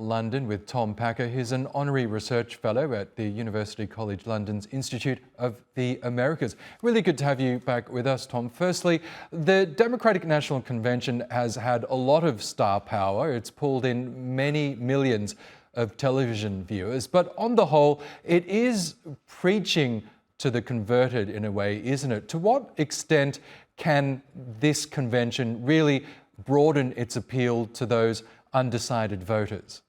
London with Tom Packer. He's an honorary research fellow at the University College London's Institute of the Americas. Really good to have you back with us, Tom. Firstly, the Democratic National Convention has had a lot of star power. It's pulled in many millions of television viewers, but on the whole, it is preaching to the converted in a way, isn't it? To what extent can this convention really broaden its appeal to those undecided voters?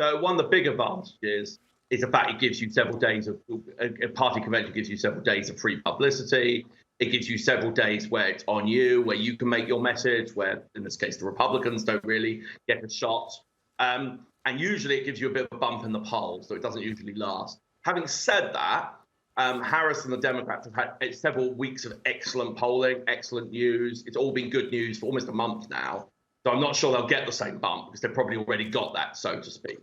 So one of the big advantages is the fact it gives you several days of a party convention gives you several days of free publicity. It gives you several days where it's on you, where you can make your message, where in this case the Republicans don't really get a shot. And usually it gives you a bit of a bump in the polls, so it doesn't usually last. Having said that, Harris and the Democrats have had several weeks of excellent polling, excellent news. It's all been good news for almost a month now. So I'm not sure they'll get the same bump because they've probably already got that, so to speak.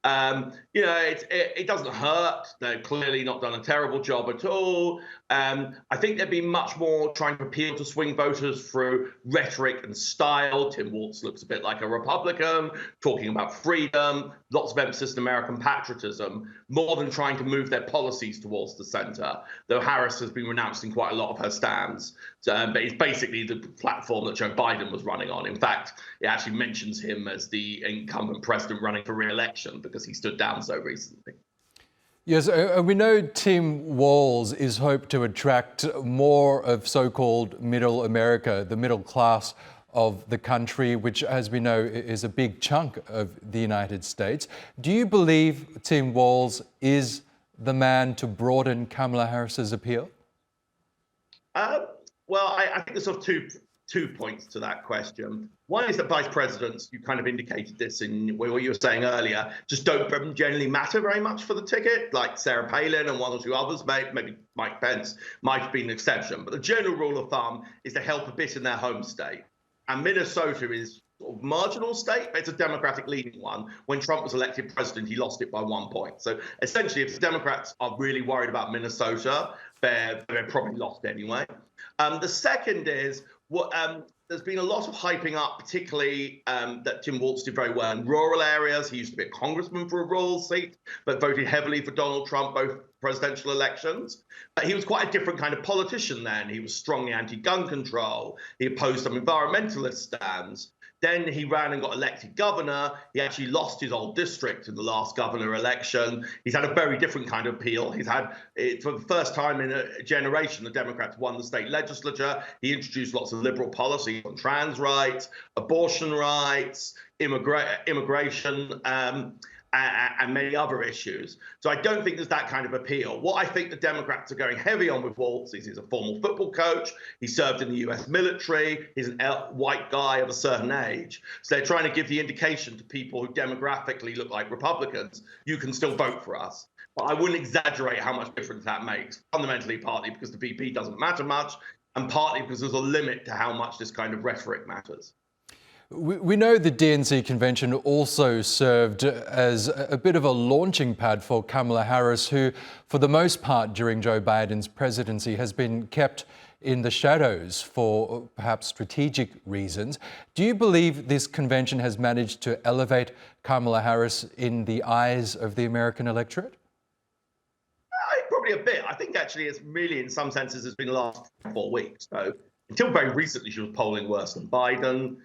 It doesn't hurt. They've clearly not done a terrible job at all. I think they'd be much more trying to appeal to swing voters through rhetoric and style. Tim Walz looks a bit like a Republican, talking about freedom, lots of emphasis on American patriotism, more than trying to move their policies towards the center, though Harris has been renouncing quite a lot of her stands. But it's basically the platform that Joe Biden was running on. In fact, it actually mentions him as the incumbent president running for re-election because he stood down so recently. Yes, we know Tim Walz is hoped to attract more of so-called middle America, the middle class of the country, which, as we know, is a big chunk of the United States. Do you believe Tim Walz is the man to broaden Kamala Harris's appeal? Well, I think there's sort of two points to that question. One is that vice presidents, you kind of indicated this in what you were saying earlier, just don't generally matter very much for the ticket, like Sarah Palin and one or two others, maybe Mike Pence might have been an exception. But the general rule of thumb is to help a bit in their home state. And Minnesota is sort of marginal state, but it's a Democratic leading one. When Trump was elected president, he lost it by 1 point. So essentially, if the Democrats are really worried about Minnesota, they're probably lost anyway. The second is there's been a lot of hyping up, particularly that Tim Walz did very well in rural areas. He used to be a congressman for a rural seat, but voted heavily for Donald Trump both presidential elections. But he was quite a different kind of politician then. He was strongly anti-gun control. He opposed some environmentalist stands. Then he ran and got elected governor. He actually lost his old district in the last governor election. He's had a very different kind of appeal. He's had, for the first time in a generation, the Democrats won the state legislature. He introduced lots of liberal policies on trans rights, abortion rights, immigration, and many other issues. So I don't think there's that kind of appeal. What I think the Democrats are going heavy on with Walz is he's a former football coach. He served in the US military. He's a white guy of a certain age. So they're trying to give the indication to people who demographically look like Republicans, you can still vote for us. But I wouldn't exaggerate how much difference that makes, fundamentally partly because the VP doesn't matter much, and partly because there's a limit to how much this kind of rhetoric matters. We know the DNC convention also served as a bit of a launching pad for Kamala Harris, who, for the most part during Joe Biden's presidency, has been kept in the shadows for perhaps strategic reasons. Do you believe this convention has managed to elevate Kamala Harris in the eyes of the American electorate? Probably a bit. I think actually it's really, in some senses, it's been the last 4 weeks. So until very recently, she was polling worse than Biden.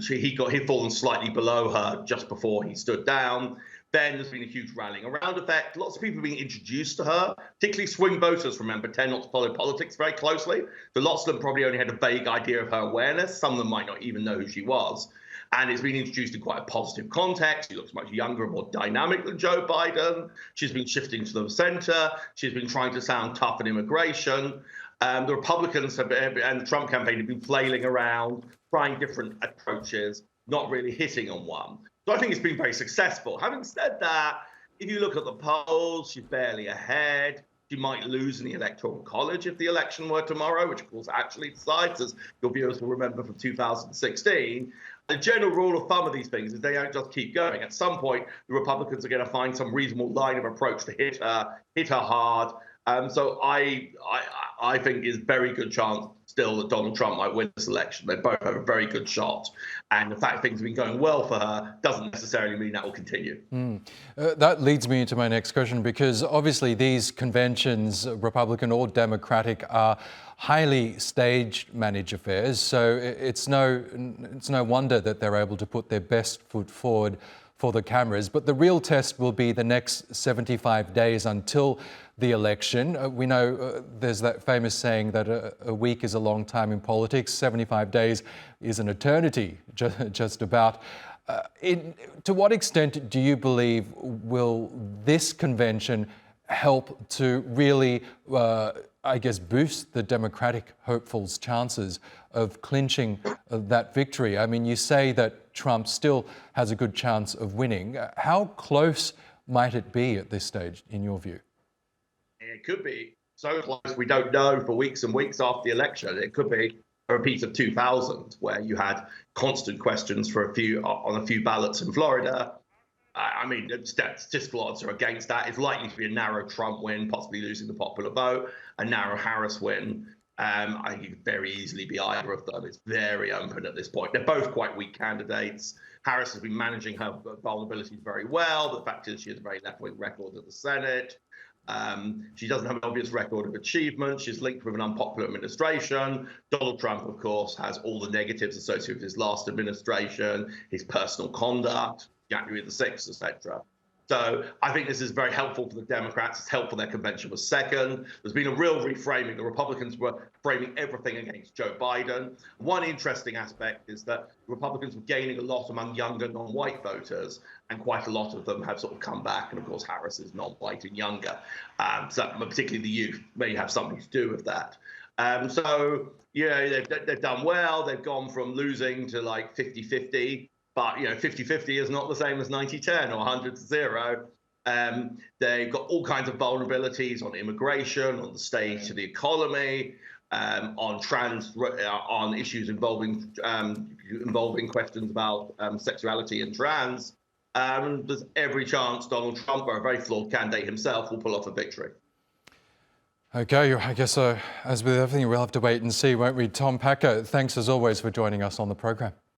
He'd fallen slightly below her just before he stood down. Then there's been a huge rallying around effect. Lots of people being introduced to her, particularly swing voters, remember, tend not to follow politics very closely. So lots of them probably only had a vague idea of her awareness. Some of them might not even know who she was. And it's been introduced in quite a positive context. She looks much younger and more dynamic than Joe Biden. She's been shifting to the center. She's been trying to sound tough on immigration. The Republicans and the Trump campaign have been flailing around, trying different approaches, not really hitting on one. So I think it's been very successful. Having said that, if you look at the polls, she's barely ahead. She might lose in the Electoral College if the election were tomorrow, which of course actually decides, as your viewers will remember from 2016. The general rule of thumb of these things is they don't just keep going. At some point, the Republicans are going to find some reasonable line of approach to hit her hard. So I think is very good chance still that Donald Trump might win this election. They both have a very good shot. And the fact things have been going well for her doesn't necessarily mean that will continue. That leads me into my next question, because obviously these conventions, Republican or Democratic, are highly staged managed affairs. So it's no wonder that they're able to put their best foot forward for the cameras. But the real test will be the next 75 days until the election. We know there's that famous saying that a week is a long time in politics, 75 days is an eternity, just about. To what extent do you believe will this convention help to really, boost the Democratic hopefuls' chances of clinching that victory? I mean, you say that Trump still has a good chance of winning. How close might it be at this stage, in your view? It could be so close we don't know for weeks and weeks after the election. It could be a repeat of 2000, where you had constant questions on a few ballots in Florida. I mean, statistical odds are against that. It's likely to be a narrow Trump win, possibly losing the popular vote, a narrow Harris win. I think it could very easily be either of them. It's very open at this point. They're both quite weak candidates. Harris has been managing her vulnerabilities very well. The fact is she has a very left-wing record at the Senate. She doesn't have an obvious record of achievement. She's linked with an unpopular administration. Donald Trump, of course, has all the negatives associated with his last administration, his personal conduct, January the 6th, etc. So I think this is very helpful for the Democrats. It's helpful their convention was second. There's been a real reframing. The Republicans were framing everything against Joe Biden. One interesting aspect is that Republicans were gaining a lot among younger non-white voters, and quite a lot of them have sort of come back. And of course, Harris is non-white and younger. So particularly the youth may have something to do with that. They've done well. They've gone from losing to like 50-50. But, 50-50 is not the same as 90-10 or 100-0. They've got all kinds of vulnerabilities on immigration, on the state of the economy, on issues involving questions about sexuality and trans. There's every chance Donald Trump, or a very flawed candidate himself, will pull off a victory. Okay, I guess as with everything, we'll have to wait and see, won't we? Tom Packer, thanks as always for joining us on the program.